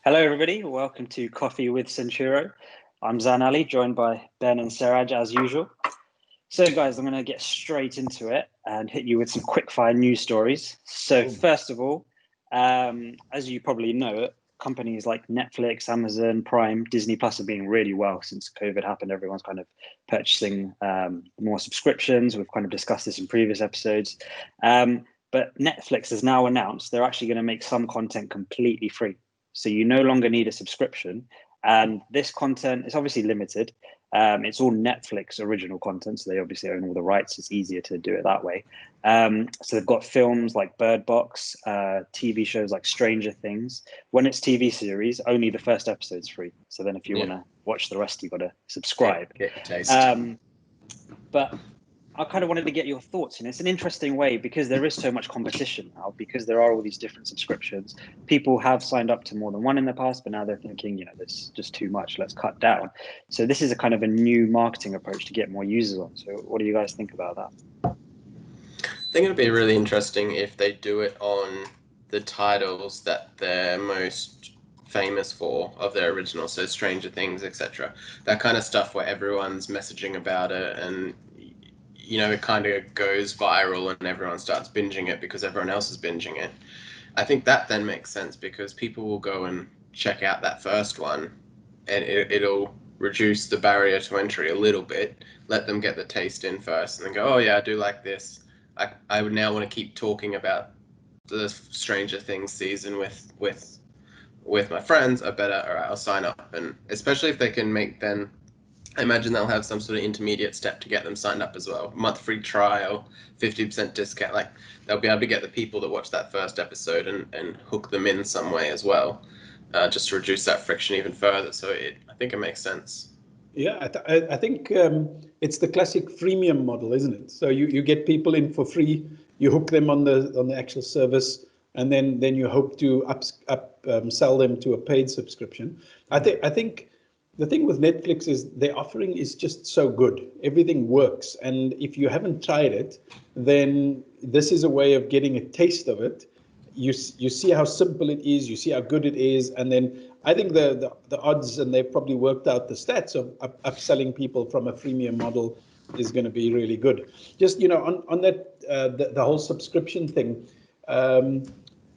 Hello, everybody. Welcome to Coffee with Centuro. I'm Zan Ali, joined by Ben and Seraj as usual. So, guys, I'm going to get straight into it and hit you with some quick-fire news stories. So, first of all, as you probably know, companies like Netflix, Amazon Prime, Disney Plus have been really well since COVID happened. Everyone's kind of purchasing more subscriptions. We've kind of discussed this in previous episodes. But Netflix has now announced they're actually going to make some content completely free. So you no longer need a subscription. And this content is obviously limited. It's all Netflix original content, so they obviously own all the rights. It's easier to do it that way. So they've got films like Bird Box, TV shows like Stranger Things. When it's TV series, only the first episode's free. So then if you want to watch the rest, you've got to subscribe. Get your taste. But I kind of wanted to get your thoughts. It's an interesting way because there is so much competition now, because there are all these different subscriptions. People have signed up to more than one in the past, but now they're thinking, this is just too much. Let's cut down. So this is a kind of a new marketing approach to get more users on. So what do you guys think about that? I think it'd be really interesting if they do it on the titles that they're most famous for of their original, so Stranger Things, etc. That kind of stuff where everyone's messaging about it and it kind of goes viral and everyone starts binging it because everyone else is binging it. I think that then makes sense because people will go and check out that first one and it'll reduce the barrier to entry a little bit, let them get the taste in first and then go, oh yeah, I do like this. I would now want to keep talking about the Stranger Things season with my friends. All right, I'll sign up. And especially if they can make then, I imagine they'll have some sort of intermediate step to get them signed up as well. Month free trial, 50% discount. Like they'll be able to get the people that watch that first episode and hook them in some way as well, just to reduce that friction even further. So I think it makes sense. Yeah, I think it's the classic freemium model, isn't it? So you get people in for free, you hook them on the actual service, and then you hope to sell them to a paid subscription. I think the thing with Netflix is their offering is just so good. Everything works. And if you haven't tried it, then this is a way of getting a taste of it. You see how simple it is, you see how good it is. And then I think the odds, and they've probably worked out the stats of upselling people from a freemium model is going to be really good. Just, on that, the whole subscription thing,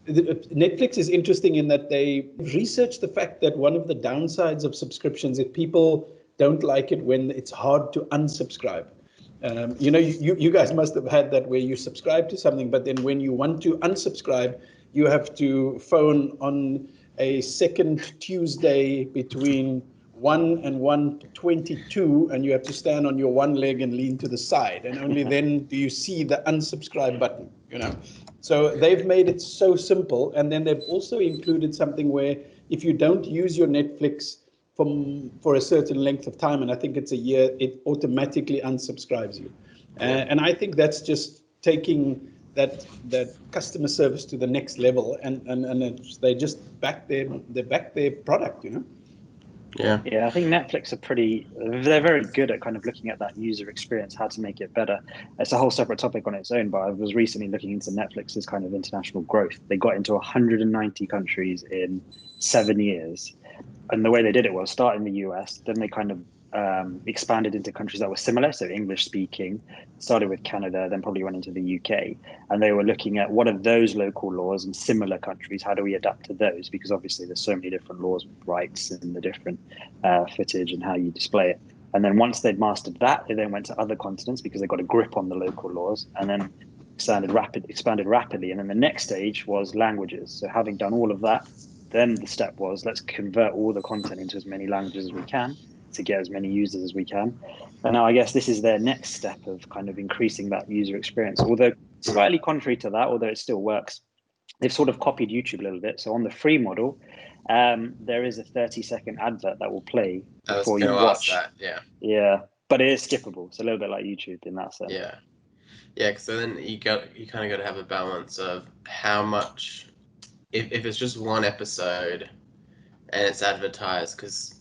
Netflix is interesting in that they researched the fact that one of the downsides of subscriptions is people don't like it when it's hard to unsubscribe. You guys must have had that where you subscribe to something, but then when you want to unsubscribe, you have to phone on a second Tuesday between 1 and 1:22, and you have to stand on your one leg and lean to the side, and only then do you see the unsubscribe button. So they've made it so simple, and then they've also included something where if you don't use your Netflix for a certain length of time, and I think it's a year, it automatically unsubscribes you. And I think that's just taking that customer service to the next level, and they just back their product, Yeah, I think Netflix they're very good at kind of looking at that user experience, how to make it better. It's a whole separate topic on its own, but I was recently looking into Netflix's kind of international growth. They got into 190 countries in 7 years. And the way they did it was start in the US, then they kind of expanded into countries that were similar, so English speaking, started with Canada, then probably went into the UK, and they were looking at what are those local laws in similar countries, how do we adapt to those, because obviously there's so many different laws with rights and the different footage and how you display it. And then once they'd mastered that, they then went to other continents because they got a grip on the local laws, and then expanded rapidly. And then the next stage was languages. So having done all of that, then the step was let's convert all the content into as many languages as we can to get as many users as we can. And now I guess this is their next step of kind of increasing that user experience. Although slightly contrary to that, although it still works, they've sort of copied YouTube a little bit. So on the free model, there is a 30-second advert that will play before you watch. Yeah, but it is skippable. It's a little bit like YouTube in that sense. Yeah. So then you kind of got to have a balance of how much. If it's just one episode and it's advertised, because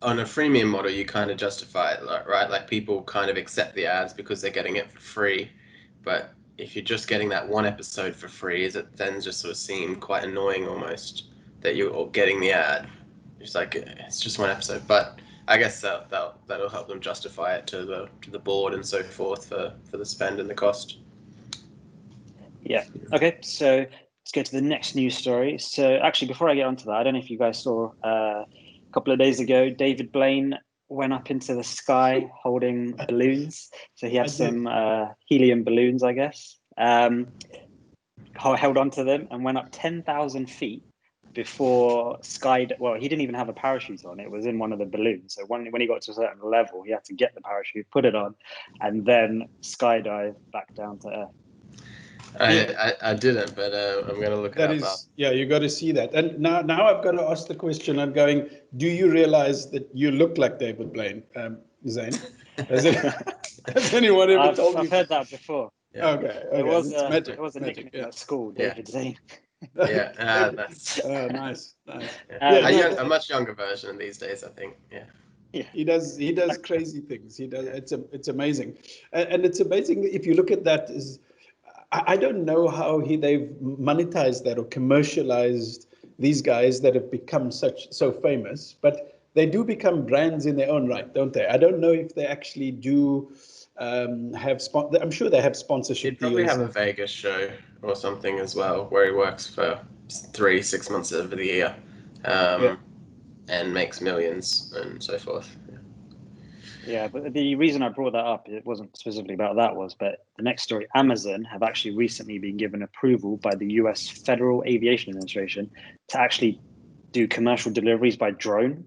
on a freemium model you kind of justify it, right? Like people kind of accept the ads because they're getting it for free. But if you're just getting that one episode for free, is it then just sort of seem quite annoying almost that you're getting the ad. It's like it's just one episode, but I guess that'll help them justify it to the board and so forth for the spend and the cost. Yeah. Okay. So let's go to the next news story. So actually, before I get onto that, I don't know if you guys saw a couple of days ago, David Blaine went up into the sky holding balloons. So he had some helium balloons, I guess. Held onto them and went up 10,000 feet before well, he didn't even have a parachute on. It was in one of the balloons. So when he got to a certain level, he had to get the parachute, put it on, and then skydive back down to earth. I didn't, but I'm going to look it up. Yeah, you got to see that. And now I've got to ask the question. I'm going, do you realize that you look like David Blaine, Zane? Has anyone ever told you? I've heard that before. Yeah. Okay. It was magic. It was a nickname at school, David Zane. Yeah, that's nice. a much younger version these days, I think. Yeah. He does crazy things. It's amazing, and it's amazing if you look at that. I don't know how they've monetized that or commercialized these guys that have become so famous, but they do become brands in their own right, don't they? I don't know if they actually do have I'm sure they have sponsorship He'd probably deals. have a Vegas show or something as well, where he works for 3-6 months of the year, and makes millions and so forth. Yeah, but the reason I brought that up, it wasn't specifically about that, but the next story, Amazon have actually recently been given approval by the US Federal Aviation Administration to actually do commercial deliveries by drone.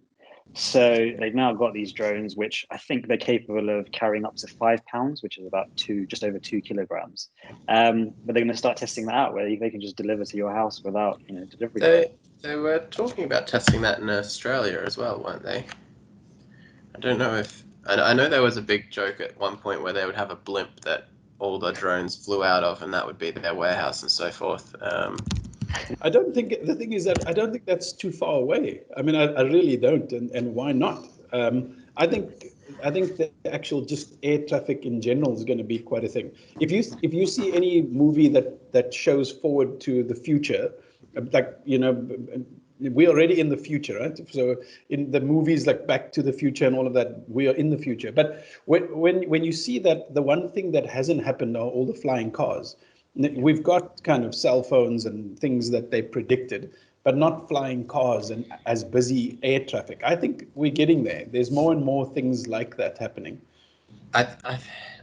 So they've now got these drones, which I think they're capable of carrying up to 5 pounds, which is about just over 2 kilograms. But they're going to start testing that out, where they can just deliver to your house without, delivery. They were talking about testing that in Australia as well, weren't they? I don't know if I know there was a big joke at one point where they would have a blimp that all the drones flew out of, and that would be their warehouse and so forth. I don't think the thing is that I don't think that's too far away. I mean, I really don't, and why not? I think the actual just air traffic in general is going to be quite a thing. If you see any movie that shows forward to the future, like we're already in the future, right? So in the movies like Back to the Future and all of that, we are in the future. But when you see that, the one thing that hasn't happened are all the flying cars. We've got kind of cell phones and things that they predicted, but not flying cars and as busy air traffic. I think we're getting there. There's more and more things like that happening.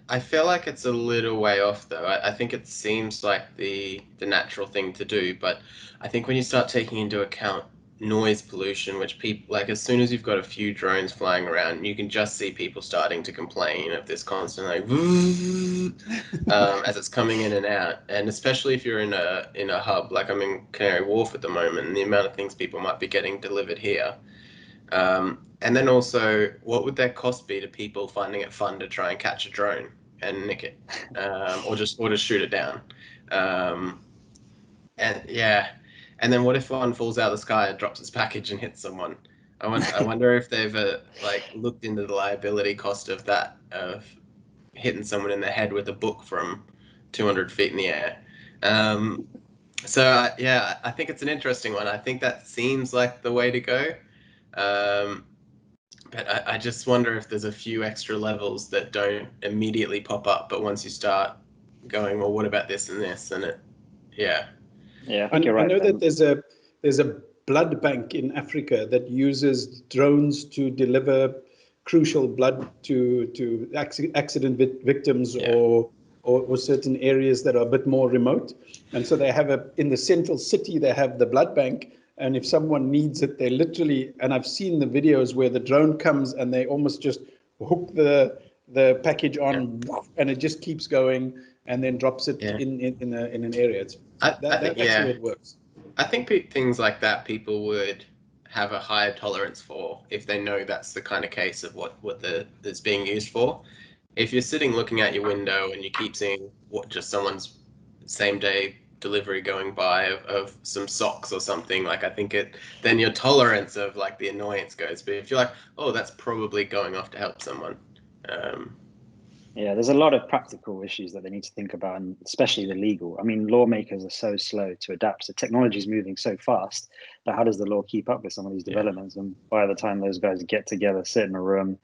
I feel like it's a little way off though. I think it seems like the natural thing to do, but I think when you start taking into account noise pollution, which people like, as soon as you've got a few drones flying around, you can just see people starting to complain of this constant like as it's coming in and out. And especially if you're in a hub, like I'm in Canary Wharf at the moment, and the amount of things people might be getting delivered here. And then also, what would that cost be to people finding it fun to try and catch a drone and nick it, or just shoot it down? And then what if one falls out of the sky and drops its package and hits someone? I wonder if they've looked into the liability cost of that, of hitting someone in the head with a book from 200 feet in the air. I think it's an interesting one. I think that seems like the way to go. But I just wonder if there's a few extra levels that don't immediately pop up, but once you start going, well, what about this and this, and I think you're right. I know that there's a blood bank in Africa that uses drones to deliver crucial blood to accident victims or certain areas that are a bit more remote. And so they have in the central city, they have the blood bank. And if someone needs it, they literally, and I've seen the videos where the drone comes and they almost just hook the package on, and it just keeps going and then drops it in an area. That's the way it works. I think things like that people would have a higher tolerance for if they know that's the kind of case of what that's being used for. If you're sitting looking out your window and you keep seeing just someone's same day delivery going by of some socks or something, like I think then your tolerance of like the annoyance goes. But if you're like, oh, that's probably going off to help someone, Yeah, there's a lot of practical issues that they need to think about, and especially the legal. I mean, lawmakers are so slow to adapt. So technology is moving so fast, but how does the law keep up with some of these developments? And by the time those guys get together, sit in a room,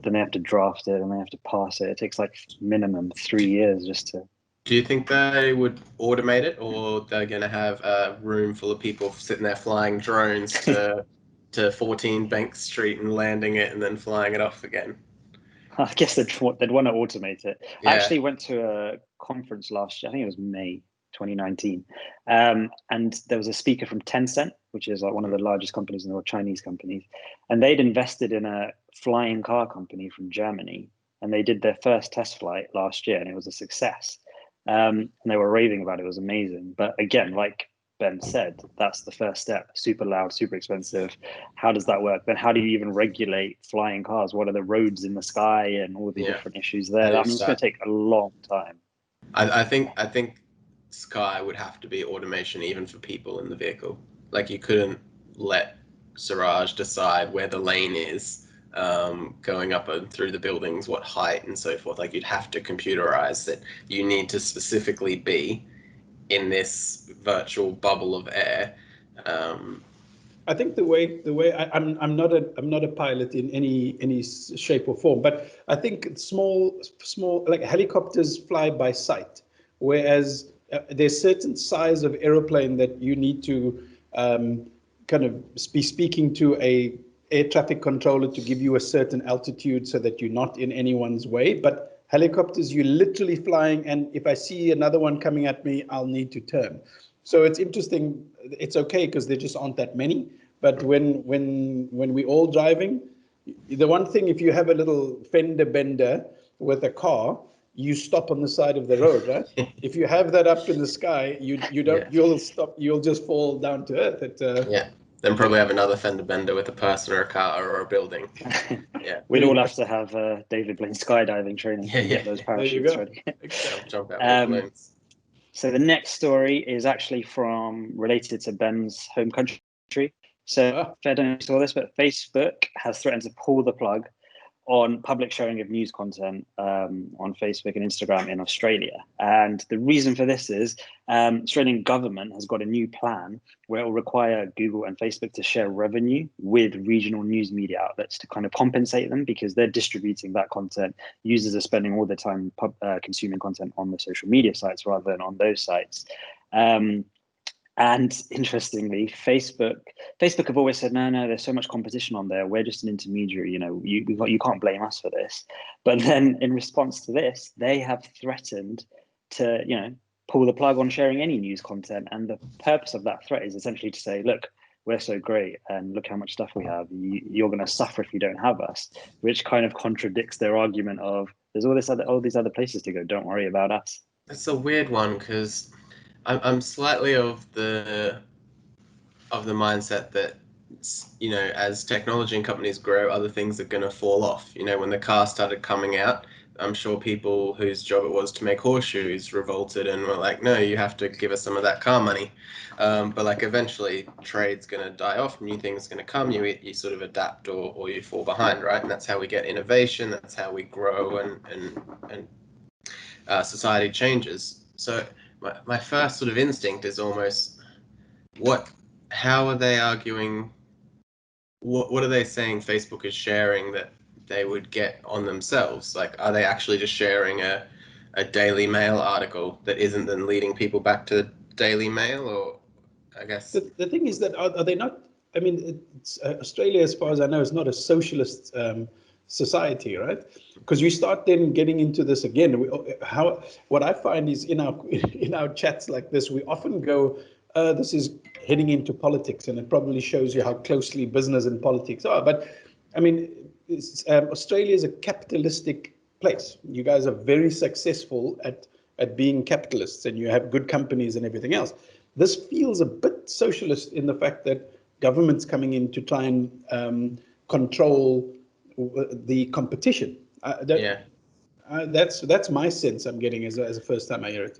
then they have to draft it and they have to pass it. It takes like minimum 3 years just to. Do you think they would automate it, or they're going to have a room full of people sitting there flying drones to 14 Bank Street and landing it and then flying it off again? I guess they'd want to automate it. Yeah. I actually went to a conference last year. I think it was May 2019, and there was a speaker from Tencent, which is like one of the largest companies in the world, Chinese companies, and they'd invested in a flying car company from Germany, and they did their first test flight last year, and it was a success. And they were raving about it. It was amazing. But again, like Ben said, that's the first step. Super loud, super expensive. How does that work? Then how do you even regulate flying cars? What are the roads in the sky and all the different issues there? I mean, it's going to take a long time. I think Sky would have to be automation even for people in the vehicle. Like, you couldn't let Siraj decide where the lane is, going up and through the buildings, what height and so forth. Like, you'd have to computerize that you need to specifically be in this virtual bubble of air. I think the way I'm not a pilot in any shape or form, but I think small like helicopters fly by sight, whereas there's certain size of aeroplane that you need to kind of be speaking to a air traffic controller to give you a certain altitude so that you're not in anyone's way. But helicopters, you're literally flying, and if I see another one coming at me, I'll need to turn. So it's interesting. It's okay because there just aren't that many. But when we're all driving, the one thing, if you have a little fender bender with a car, you stop on the side of the road, right? If you have that up in the sky, you don't. You'll stop. You'll just fall down to earth. Then probably have another fender bender with a person or a car or a building. Yeah. We'd all have to have David Blaine skydiving training to get those parachutes ready. Jump out with balloons. So the next story is actually related to Ben's home country. So I don't know if you saw this, but Facebook has threatened to pull the plug on public sharing of news content on Facebook and Instagram in Australia. And the reason for this is Australian government has got a new plan where it will require Google and Facebook to share revenue with regional news media outlets to kind of compensate them because they're distributing that content. Users are spending all their time consuming content on the social media sites rather than on those sites. And interestingly, Facebook have always said, no, there's so much competition on there. We're just an intermediary. You can't blame us for this. But then in response to this, they have threatened to, pull the plug on sharing any news content. And the purpose of that threat is essentially to say, look, we're so great and look how much stuff we have. You're going to suffer if you don't have us, which kind of contradicts their argument of there's all these other places to go. Don't worry about us. That's a weird one because I'm slightly of the mindset that, as technology and companies grow, other things are going to fall off. When the car started coming out, I'm sure people whose job it was to make horseshoes revolted and were like, no, you have to give us some of that car money. But like eventually trade's going to die off, new things are going to come, you sort of adapt or you fall behind, right? And that's how we get innovation, that's how we grow and society changes. So my first sort of instinct is almost, how are they arguing? What are they saying Facebook is sharing that they would get on themselves? Like, are they actually just sharing a Daily Mail article that isn't then leading people back to the Daily Mail? Or I guess the thing is that are they not? I mean, Australia, as far as I know, is not a socialist society, right? Because you start then getting into this again. What I find is in our chats like this, we often go, this is heading into politics, and it probably shows you how closely business and politics are. But I mean, Australia is a capitalistic place. You guys are very successful at being capitalists, and you have good companies and everything else. This feels a bit socialist in the fact that government's coming in to try and control the competition. That's my sense I'm getting as a first time I hear it.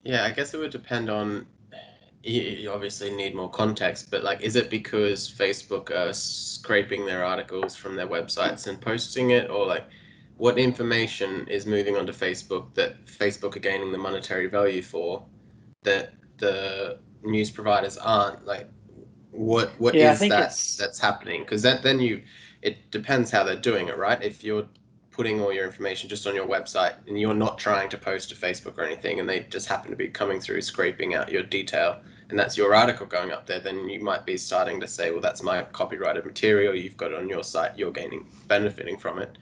Yeah, I guess it would depend on. You obviously need more context, but like, is it because Facebook are scraping their articles from their websites and posting it, or like, what information is moving onto Facebook that Facebook are gaining the monetary value for that the news providers aren't? Like, what Yeah, I is think that's happening? Because then it depends how they're doing it, right? If you're putting all your information just on your website and you're not trying to post to Facebook or anything, and they just happen to be coming through scraping out your detail, and that's your article going up there, then you might be starting to say, well, that's my copyrighted material, you've got it on your site, you're benefiting from it.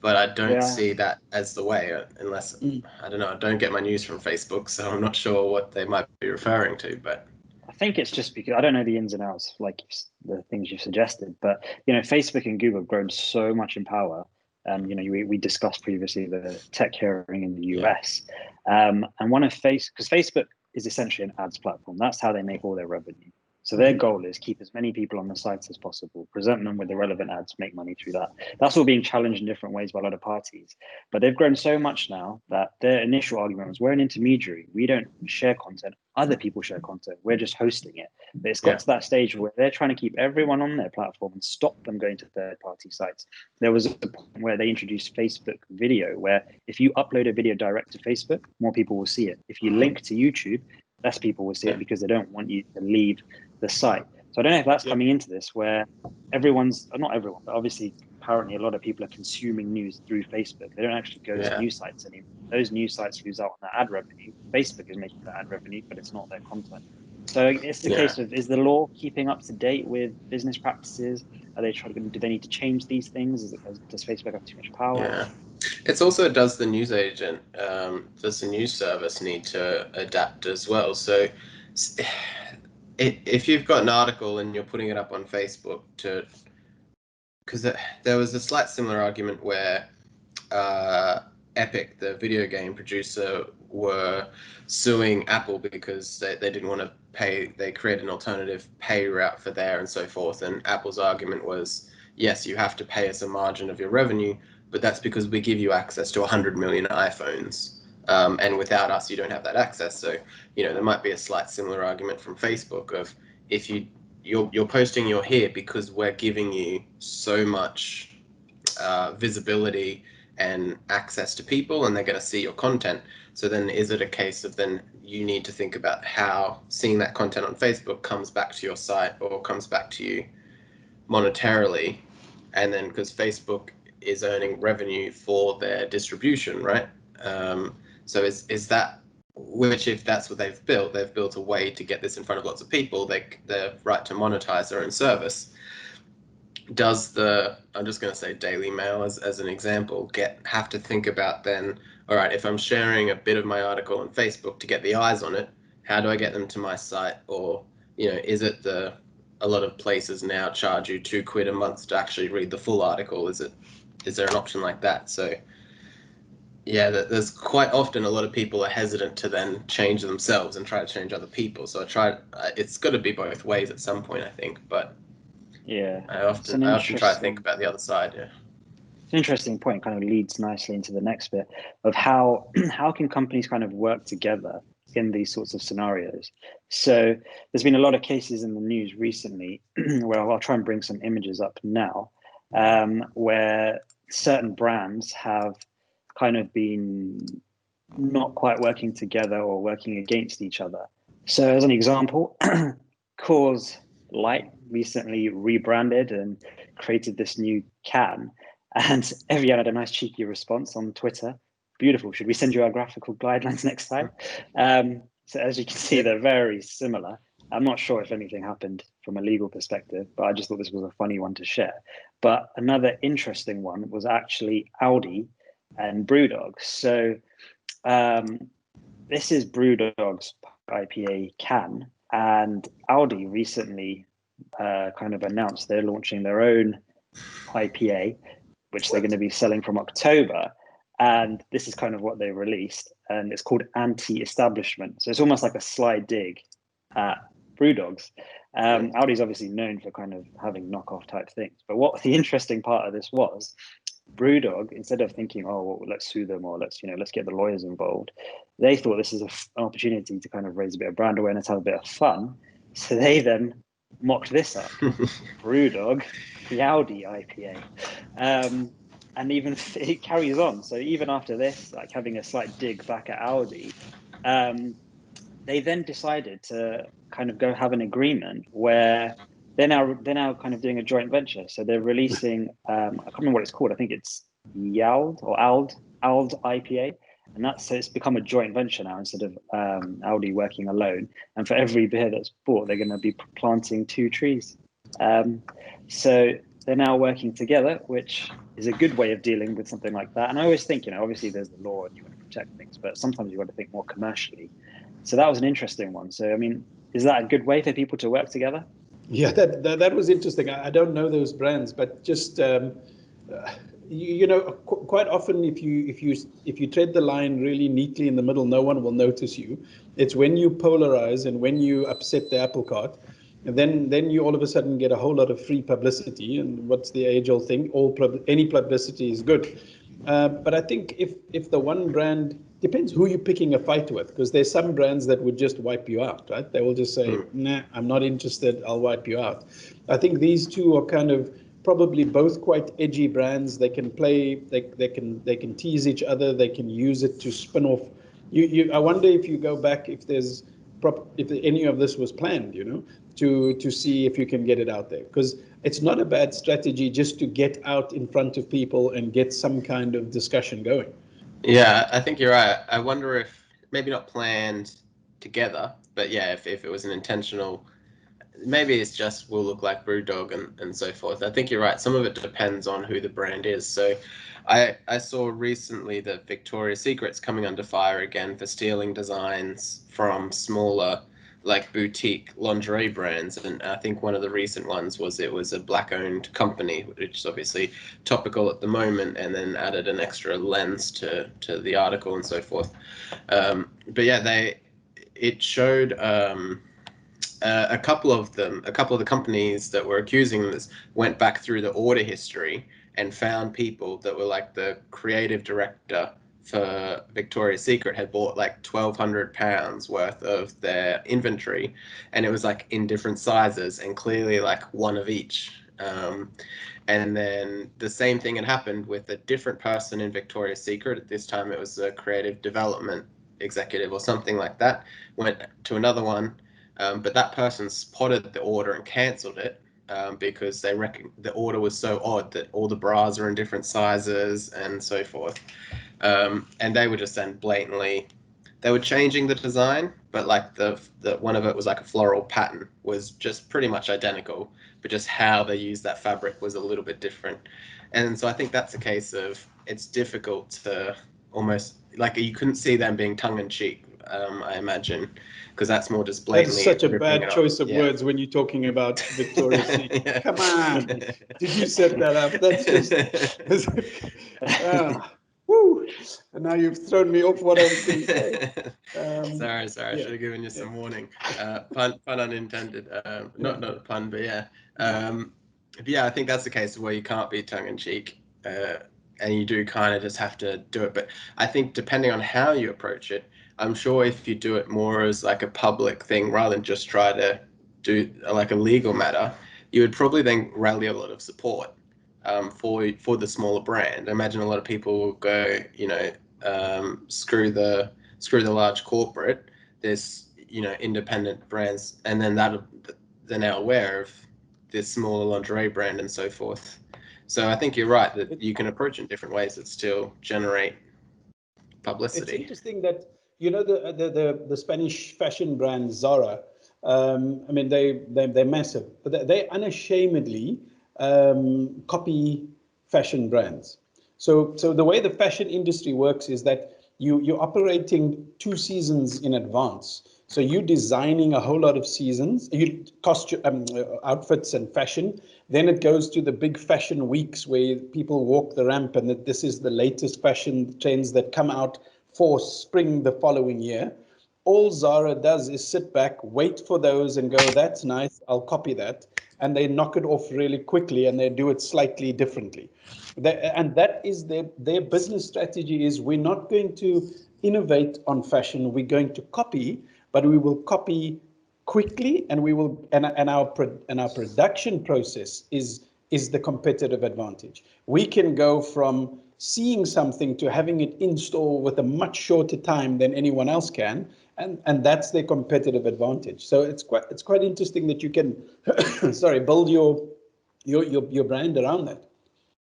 But I don't see that as the way, unless, I don't know, I don't get my news from Facebook, so I'm not sure what they might be referring to, but I think it's just because I don't know the ins and outs, like the things you've suggested, but Facebook and Google have grown so much in power. We discussed previously the tech hearing in the US, and because Facebook is essentially an ads platform. That's how they make all their revenue. So their goal is keep as many people on the sites as possible, present them with the relevant ads, make money through that. That's all being challenged in different ways by a lot of parties. But they've grown so much now that their initial argument was, we're an intermediary. We don't share content. Other people share content. We're just hosting it. But it's got to that stage where they're trying to keep everyone on their platform and stop them going to third-party sites. There was a point where they introduced Facebook video, where if you upload a video direct to Facebook, more people will see it. If you link to YouTube, less people will see it because they don't want you to leave the site. So I don't know if that's coming into this, where not everyone, but obviously apparently a lot of people are consuming news through Facebook. They don't actually go to news sites anymore. Those news sites lose out on that ad revenue. Facebook is making that ad revenue, but it's not their content. So it's the case of, is the law keeping up to date with business practices? Are they do they need to change these things? Does Facebook have too much power? Yeah. It's also, does the news agent, does the news service need to adapt as well? So if you've got an article and you're putting it up on Facebook because there was a slight similar argument where Epic, the video game producer, were suing Apple because they didn't want to pay, they created an alternative pay route for there and so forth. And Apple's argument was, yes, you have to pay us a margin of your revenue, but that's because we give you access to 100 million iPhones. And without us, you don't have that access. So, there might be a slight similar argument from Facebook of, if you're posting you're here because we're giving you so much visibility and access to people, and they're going to see your content. So then is it a case of, then you need to think about how seeing that content on Facebook comes back to your site or comes back to you monetarily? And then, because Facebook is earning revenue for their distribution, right? So is that, which, if that's what they've built a way to get this in front of lots of people, they're right to monetize their own service. Does the, I'm just going to say Daily Mail as an example, have to think about then, all right, if I'm sharing a bit of my article on Facebook to get the eyes on it, how do I get them to my site? Or, is it a lot of places now charge you £2 a month to actually read the full article? Is there an option like that? So yeah, there's quite often a lot of people are hesitant to then change themselves and try to change other people. So it's got to be both ways at some point, I think. But yeah, I often try to think about the other side. Yeah, it's an interesting point. Kind of leads nicely into the next bit of how can companies kind of work together in these sorts of scenarios. So there's been a lot of cases in the news recently where I'll try and bring some images up now, where certain brands have kind of been not quite working together or working against each other. So as an example, Coors Light recently rebranded and created this new can, and everyone had a nice cheeky response on Twitter. Beautiful. Should we send you our graphical guidelines next time? So as you can see, they're very similar. I'm not sure if anything happened from a legal perspective, but I just thought this was a funny one to share. But another interesting one was actually Audi and Brewdog. So this is Brewdog's IPA can, and Audi recently kind of announced they're launching their own IPA, which they're going to be selling from October. And this is kind of what they released, and it's called Anti-Establishment. So it's almost like a sly dig at Brewdogs. Audi's obviously known for kind of having knockoff type things. But what the interesting part of this was, Brewdog, instead of thinking, oh, well, let's sue them or let's get the lawyers involved, they thought this is an opportunity to kind of raise a bit of brand awareness, have a bit of fun. So they then mocked this up. Brewdog, the Audi IPA. even it carries on. So even after this, like having a slight dig back at Audi, they then decided to kind of go have an agreement where they're now kind of doing a joint venture. So they're releasing I can't remember what it's called. I think it's Yald or Ald IPA, and so it's become a joint venture now instead of Audi working alone. And for every beer that's bought, they're going to be planting 2 trees. So they're now working together, which is a good way of dealing with something like that. And I always think, obviously there's the law and you want to protect things, but sometimes you want to think more commercially. So that was an interesting one. So, I mean, is that a good way for people to work together? Yeah, that was interesting. I don't know those brands, but just quite often if you tread the line really neatly in the middle, no one will notice you. It's when you polarize and when you upset the apple cart, and then you all of a sudden get a whole lot of free publicity. And what's the age-old thing? Any publicity is good. But I think if the one brand, depends who you're picking a fight with, because there's some brands that would just wipe you out, right? They will just say, nah, I'm not interested, I'll wipe you out. I think these two are kind of probably both quite edgy brands. They can play, they can tease each other, they can use it to spin off. I wonder if you go back, if any of this was planned, to see if you can get it out there, because it's not a bad strategy just to get out in front of people and get some kind of discussion going. Yeah, I think you're right. I wonder if maybe not planned together, but yeah, if it was an intentional, maybe it's just will look like Brewdog and so forth. I think you're right. Some of it depends on who the brand is. So I saw recently that Victoria's Secret's coming under fire again for stealing designs from smaller, like boutique lingerie brands. And I think one of the recent ones was it was a black-owned company, which is obviously topical at the moment, and then added an extra lens to the article and so forth. But yeah, it showed a couple of the companies that were accusing this went back through the order history and found people that were like the creative director for Victoria's Secret had bought like £1,200 worth of their inventory, and it was like in different sizes and clearly like one of each. And then the same thing had happened with a different person in Victoria's Secret. At this time, it was a creative development executive or something like that. Went to another one, but that person spotted the order and cancelled it because they reckon the order was so odd that all the bras are in different sizes and so forth. And they were just then blatantly, they were changing the design, but like the one of it was like a floral pattern was just pretty much identical, but just how they used that fabric was a little bit different. And so I think that's a case of it's difficult to almost, like you couldn't see them being tongue-in-cheek, I imagine, because that's more just blatantly. That is such a bad choice of words when you're talking about Victoria's Secret. Yeah. Come on, did you set that up? That's just woo! And now you've thrown me off what I was going to say. Sorry, I should have given you some warning. Pun unintended. Not a pun, but yeah. But yeah, I think that's the case of where you can't be tongue-in-cheek, and you do kind of just have to do it. But I think depending on how you approach it, I'm sure if you do it more as like a public thing rather than just try to do like a legal matter, you would probably then rally a lot of support for the smaller brand. I imagine a lot of people will go, screw the large corporate. There's independent brands, and then they're now aware of this smaller lingerie brand and so forth. So I think you're right that you can approach it in different ways that still generate publicity. It's interesting that the Spanish fashion brand Zara. I mean, they're massive, but they unashamedly copy fashion brands. So the way the fashion industry works is that you're operating 2 seasons in advance. So you're designing a whole lot of seasons, outfits and fashion. Then it goes to the big fashion weeks where people walk the ramp, and that this is the latest fashion trends that come out for spring the following year. All Zara does is sit back, wait for those and go, that's nice, I'll copy that. And they knock it off really quickly, and they do it slightly differently. And that is their business strategy is, we're not going to innovate on fashion, we're going to copy, but we will copy quickly, and we will, and our production process is is the competitive advantage. We can go from seeing something to having it in store with a much shorter time than anyone else can, and that's their competitive advantage. So it's quite interesting that you can build your brand around that.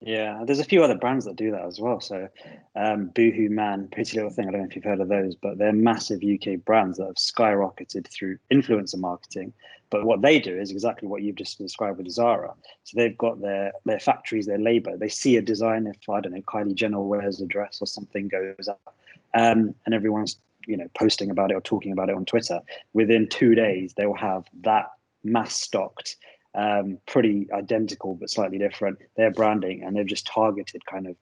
Yeah, there's a few other brands that do that as well. So Boohoo, Man, Pretty Little Thing, I don't know if you've heard of those, but they're massive UK brands that have skyrocketed through influencer marketing. But what they do is exactly what you've just described with Zara. So they've got their factories, their labor. They see a design, if, I don't know, Kylie Jenner wears a dress or something goes up, and everyone's, posting about it or talking about it on Twitter. Within 2 days, they will have that mass stocked, pretty identical but slightly different, their branding, and they've just targeted kind of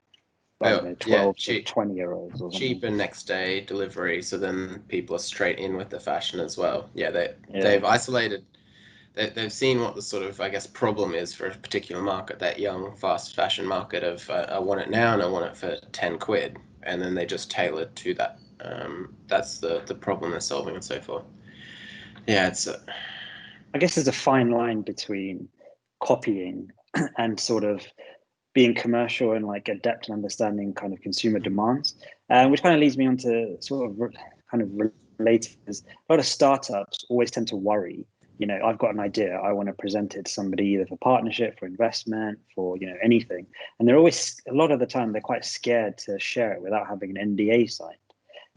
12 to 20-year-olds or something. Cheaper next day delivery, so then people are straight in with the fashion as well. They've isolated, they've seen what the sort of, I guess, problem is for a particular market, that young fast fashion market of I want it now and I want it for 10 quid, and then they just tailor to that. That's the problem they're solving and so forth. I guess there's a fine line between copying and sort of being commercial and like adept and understanding kind of consumer demands, which kind of leads me on to sort of kind of related. A lot of startups always tend to worry, I've got an idea, I want to present it to somebody either for partnership, for investment, for, anything. And they're always, a lot of the time, they're quite scared to share it without having an NDA signed.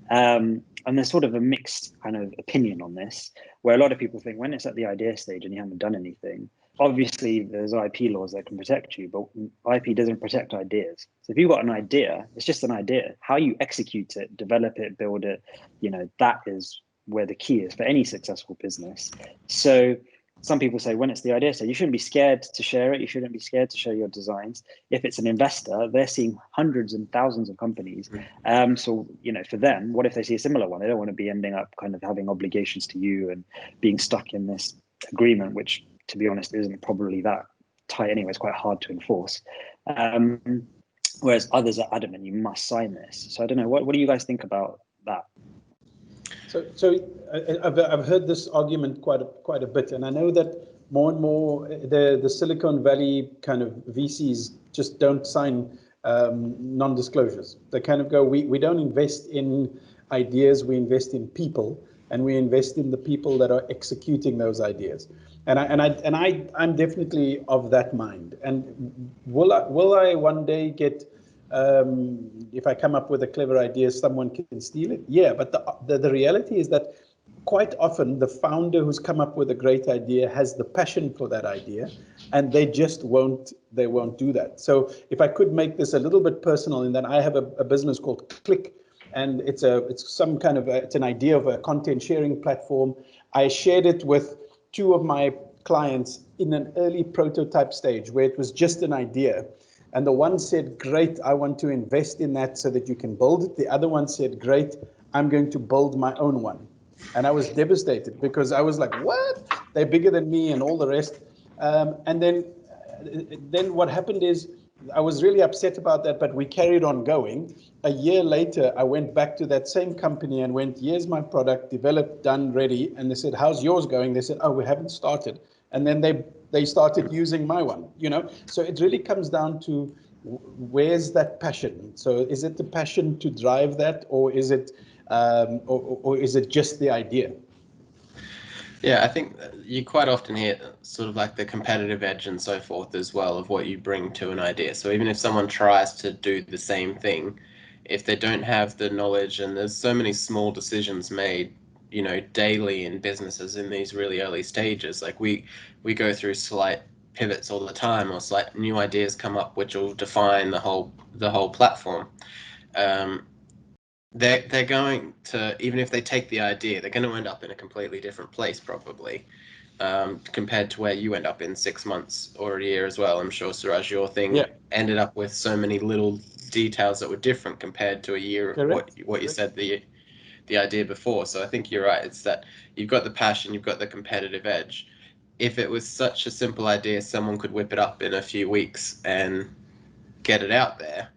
And there's sort of a mixed kind of opinion on this, where a lot of people think when it's at the idea stage and you haven't done anything, obviously there's IP laws that can protect you, but IP doesn't protect ideas. So if you've got an idea, it's just an idea. How you execute it, develop it, build it, that is where the key is for any successful business. So some people say when it's the idea stage, you shouldn't be scared to share it. You shouldn't be scared to show your designs. If it's an investor, they're seeing hundreds and thousands of companies. So, for them, what if they see a similar one? They don't want to be ending up kind of having obligations to you and being stuck in this agreement, which, to be honest, isn't probably that tight anyway. It's quite hard to enforce. Whereas others are adamant you must sign this. So I don't know. What do you guys think about that? So I've heard this argument quite a bit, and I know that more and more the Silicon Valley kind of VCs just don't sign non-disclosures. They kind of go, we don't invest in ideas, we invest in people, and we invest in the people that are executing those ideas. And I'm definitely of that mind. And will I one day get, if I come up with a clever idea, someone can steal it? Yeah, but the reality is that quite often the founder who's come up with a great idea has the passion for that idea, and they just won't do that. So if I could make this a little bit personal, and then I have a business called Click, and it's an idea of a content sharing platform. I shared it with 2 of my clients in an early prototype stage where it was just an idea. And the one said, great, I want to invest in that so that you can build it. The other one said, great, I'm going to build my own one. And I was devastated because I was like, what? They're bigger than me and all the rest. And then what happened is I was really upset about that, but we carried on going. A year later, I went back to that same company and went, here's my product, developed, done, ready. And they said, how's yours going? They said, oh, we haven't started. And then they started using my one, So it really comes down to where's that passion? So is it the passion to drive that, or is it just the idea? Yeah, I think you quite often hear sort of like the competitive edge and so forth as well of what you bring to an idea. So even if someone tries to do the same thing, if they don't have the knowledge, and there's so many small decisions made, daily in businesses in these really early stages, like we go through slight pivots all the time, or slight new ideas come up which will define the whole platform. They're going to, even if they take the idea, they're going to end up in a completely different place probably, compared to where you end up in 6 months or a year as well. I'm sure, Suraj, your thing ended up with so many little details that were different compared to a year of what you said the idea before. So I think you're right. It's that you've got the passion, you've got the competitive edge. If it was such a simple idea, someone could whip it up in a few weeks and get it out there.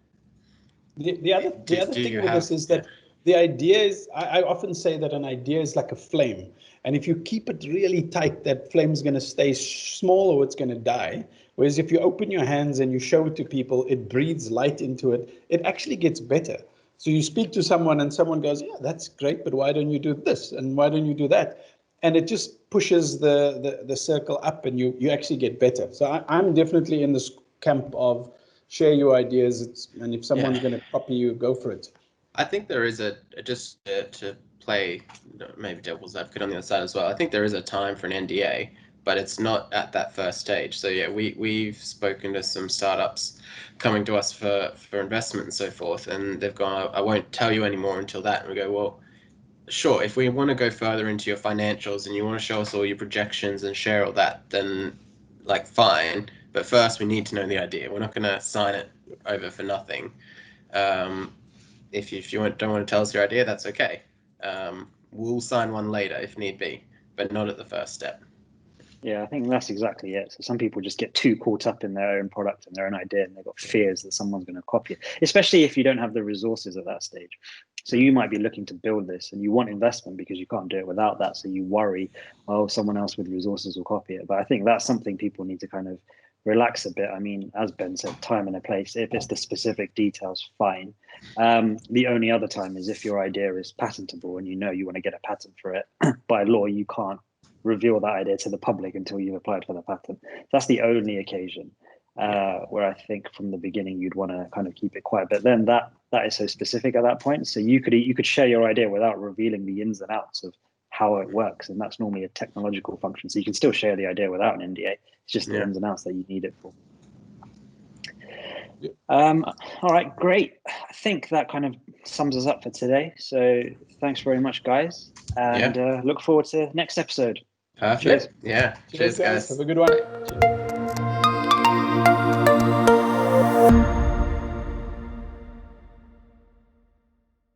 The other thing with this is that the idea is, I often say that an idea is like a flame. And if you keep it really tight, that flame is going to stay small or it's going to die. Whereas if you open your hands and you show it to people, it breathes light into it, it actually gets better. So you speak to someone and someone goes, yeah, that's great, but why don't you do this? And why don't you do that? And it just pushes the circle up, and you actually get better. So I'm definitely in this camp of share your ideas, and if someone's going to copy you, go for it. I think there is just to play maybe devil's advocate on the other side as well. I think there is a time for an NDA, but it's not at that first stage. So yeah, we've spoken to some startups coming to us for investment and so forth, and they've gone, I won't tell you anymore until that. And we go, well, sure, if we want to go further into your financials and you want to show us all your projections and share all that, then like fine. But first, we need to know the idea. We're not going to sign it over for nothing. If you don't want to tell us your idea, that's okay. We'll sign one later if need be, but not at the first step. Yeah, I think that's exactly it. So some people just get too caught up in their own product and their own idea, and they've got fears that someone's going to copy it, especially if you don't have the resources at that stage. So you might be looking to build this and you want investment because you can't do it without that. So you worry, oh, someone else with resources will copy it. But I think that's something people need to kind of relax a bit. I mean, as Ben said, time and a place. If it's the specific details, fine. The only other time is if your idea is patentable and you know you want to get a patent for it. By law, you can't reveal that idea to the public until you've applied for the patent. That's the only occasion where I think from the beginning you'd want to kind of keep it quiet. But then that is so specific at that point. So you could share your idea without revealing the ins and outs of how it works, and that's normally a technological function. So you can still share the idea without an NDA. It's just the ins and outs that you need it for. All right, great. I think that kind of sums us up for today. So thanks very much, guys, and look forward to the next episode. Perfect. Cheers. Yeah. Cheers, guys. Have a good one. Cheers.